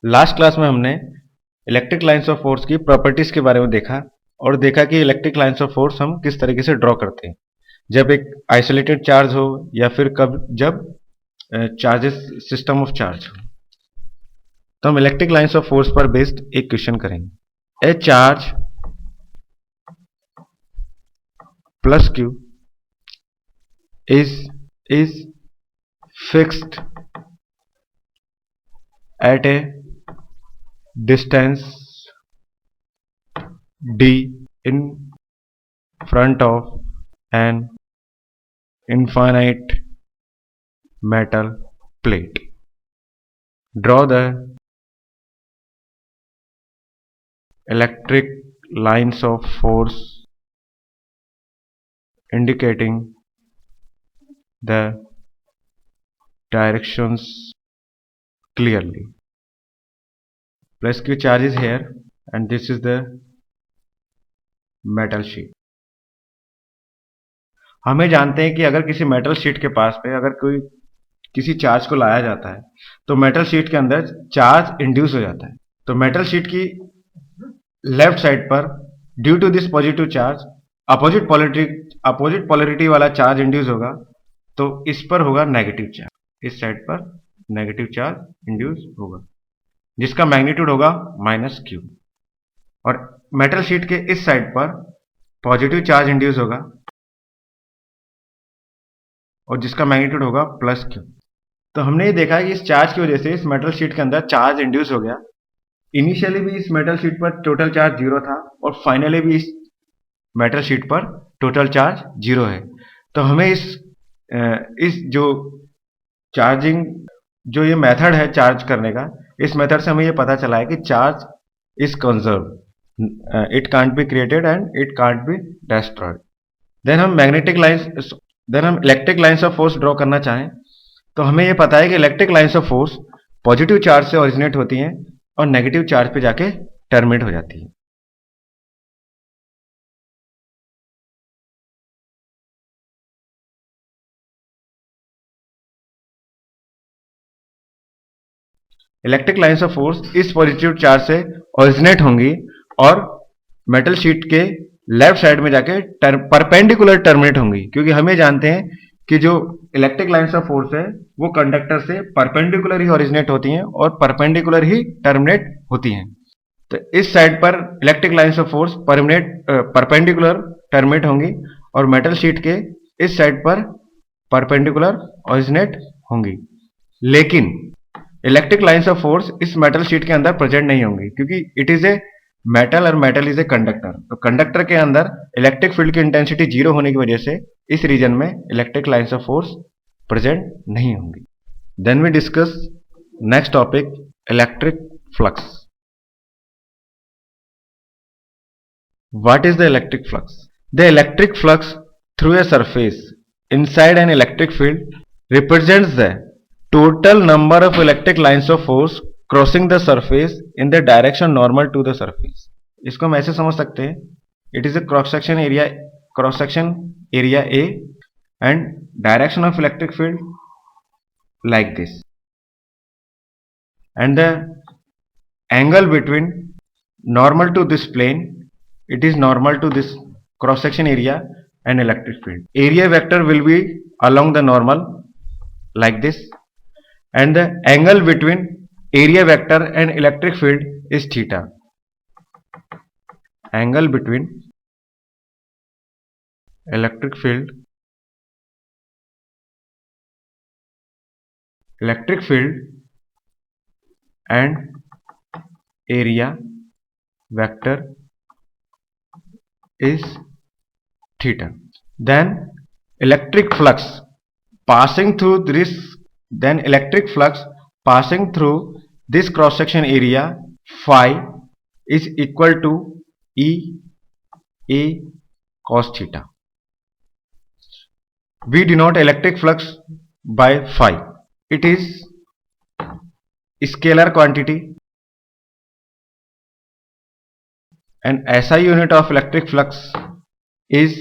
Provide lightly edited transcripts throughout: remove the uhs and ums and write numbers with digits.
Last class में हमने electric lines of force की प्रॉपर्टीज के बारे में देखा और देखा कि इलेक्ट्रिक लाइंस ऑफ फोर्स हम किस तरीके से ड्रॉ करते हैं, जब एक आइसोलेटेड चार्ज हो या फिर जब चार्जेस सिस्टम ऑफ चार्ज हो। तो हम इलेक्ट्रिक लाइंस ऑफ फोर्स पर बेस्ड एक क्वेश्चन करेंगे। ए charge plus Q is fixed at a distance d in front of an infinite metal plate. Draw the electric lines of force indicating the directions clearly. Plus Q charge is here and this is the metal sheet. हमें जानते हैं कि अगर किसी metal sheet के पास पे अगर कोई किसी चार्ज को लाया जाता है तो मेटल शीट के अंदर चार्ज इंड्यूस हो जाता है। तो मेटल शीट की लेफ्ट साइड पर due to this positive charge opposite polarity वाला चार्ज इंड्यूस होगा, तो इस पर होगा नेगेटिव चार्ज, इस साइड पर नेगेटिव चार्ज इंड्यूस होगा जिसका मैग्नीट्यूड होगा माइनस क्यू, और मेटल शीट के इस साइड पर पॉजिटिव चार्ज इंड्यूस होगा और जिसका मैग्नीट्यूड होगा प्लस क्यू। तो हमने ये देखा कि इस चार्ज की वजह से इस मेटल शीट के अंदर चार्ज इंड्यूस हो गया। इनिशियली भी इस मेटल शीट पर टोटल चार्ज जीरो था और फाइनली भी इस मेटल शीट पर टोटल चार्ज जीरो है। तो हमें इस जो चार्जिंग जो ये मेथड है चार्ज करने का, इस मेथड से हमें ये पता चला है कि charge is conserve, it can't be created and it can't be destroyed. Then हम electric lines of force draw करना चाहें तो हमें ये पता है कि electric lines of force positive charge से ओरिजिनेट होती हैं और नेगेटिव चार्ज पे जाके टर्मिनेट हो जाती है। इलेक्ट्रिक लाइंस ऑफ फोर्स इस पॉजिटिव चार्ज से ओरिजिनेट होंगी और मेटल शीट के लेफ्ट साइड में जाके परपेंडिकुलर टर्मिनेट होंगी, क्योंकि हमें जानते हैं कि जो इलेक्ट्रिक लाइंस ऑफ फोर्स है वो कंडक्टर से परपेंडिकुलर ही ओरिजिनेट होती हैं और परपेंडिकुलर ही टर्मिनेट होती हैं। तो इस साइड पर electric lines of force perpendicular terminate होंगी और मेटल शीट के इस साइड पर परपेंडिकुलर ओरिजिनेट होंगी। लेकिन इलेक्ट्रिक लाइंस ऑफ फोर्स इस मेटल शीट के अंदर प्रेजेंट नहीं होंगी, क्योंकि इट इज ए मेटल और मेटल इज ए कंडक्टर। तो कंडक्टर के अंदर इलेक्ट्रिक फील्ड की इंटेंसिटी जीरो होने की वजह से इस रीजन में electric lines of force present नहीं होंगी। Then we discuss next topic, electric flux. What is the electric flux? The electric flux through a surface inside an electric field represents the total number of electric lines of force crossing the surface in the direction normal to the surface. इसको हम ऐसे समझ सकते हैं, it is a cross section area A and direction of electric field like this, and the angle between normal to this plane, it is normal to this cross section area and electric field. Area vector will be along the normal like this, and the angle between area vector and electric field is theta. Angle between electric field and area vector is theta. Then electric flux passing through this cross section area phi is equal to E A cos theta. We denote electric flux by phi. It is scalar quantity and SI unit of electric flux is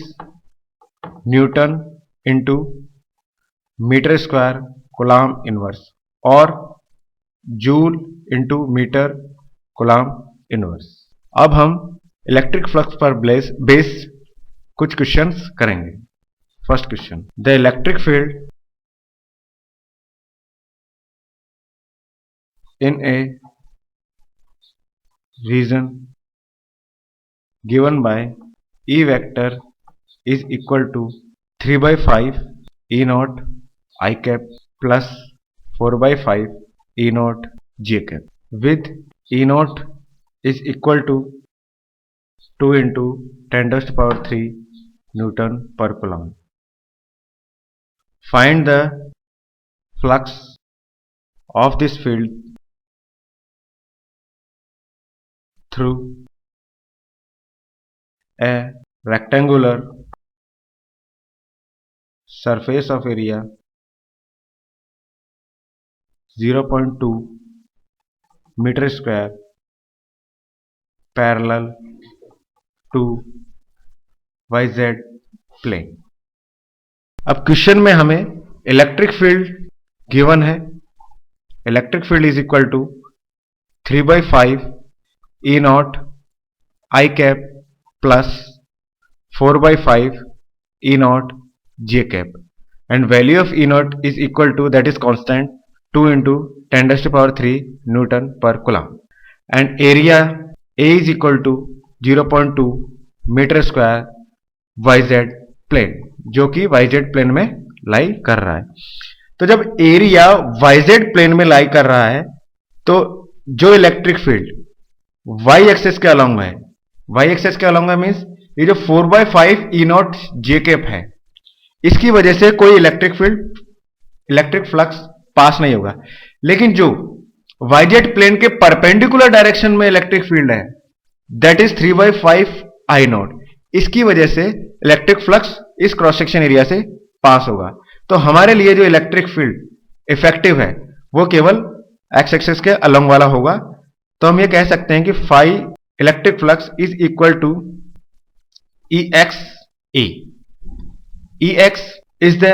Newton into meter square coulomb inverse or joule into metre coulomb inverse. अब हम electric flux पर base कुछ questions करेंगे। First question, the electric field in a region given by E vector is equal to 3 by 5 E naught I cap plus 4 by 5 E naught J cap, with E naught is equal to 2 into 10 to the power 3 Newton per coulomb. Find the flux of this field through a rectangular surface of area 0.2 meter square parallel to YZ plane। अब question में हमें electric field given है। Electric field is equal to 3 by 5 E naught I cap plus 4 by 5 E naught J cap, and value of E naught is equal to, that is constant, 2 into 10 to the power 3 Newton per coulomb, and area A is equal to 0.2 metre square YZ plane, जो कि YZ plane में लाई कर रहा है। तो जब area YZ plane में लाई कर रहा है तो जो इलेक्ट्रिक फील्ड y एक्सेस के अलोंग है, y एक्सेस के अलोंग है मींस ये जो 4 by 5 E naught J cap है, इसकी वजह से कोई इलेक्ट्रिक फ्लक्स पास नहीं होगा। लेकिन जो YZ प्लेन के परपेंडिकुलर डायरेक्शन में इलेक्ट्रिक फील्ड है, that is 3 by 5 I naught, इसकी वजह से इलेक्ट्रिक फ्लक्स इस क्रॉस सेक्शन एरिया से पास होगा। तो हमारे लिए जो इलेक्ट्रिक फील्ड इफेक्टिव है वो केवल एक्स एक्सिस के अलोंग वाला होगा। तो हम ये कह सकते हैं कि phi electric flux is equal to EXA। EX is the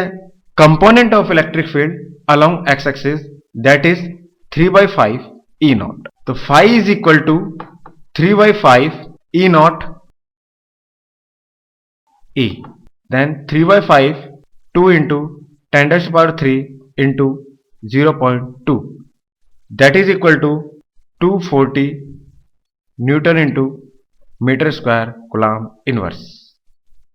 component of electric field along x axis, that is 3 by 5 E naught। तो phi is equal to 3 by 5 E naught E, then 3 by 5 2 into 10 to the power 3 into 0.2, that is equal to 240 Newton into metre square coulomb inverse.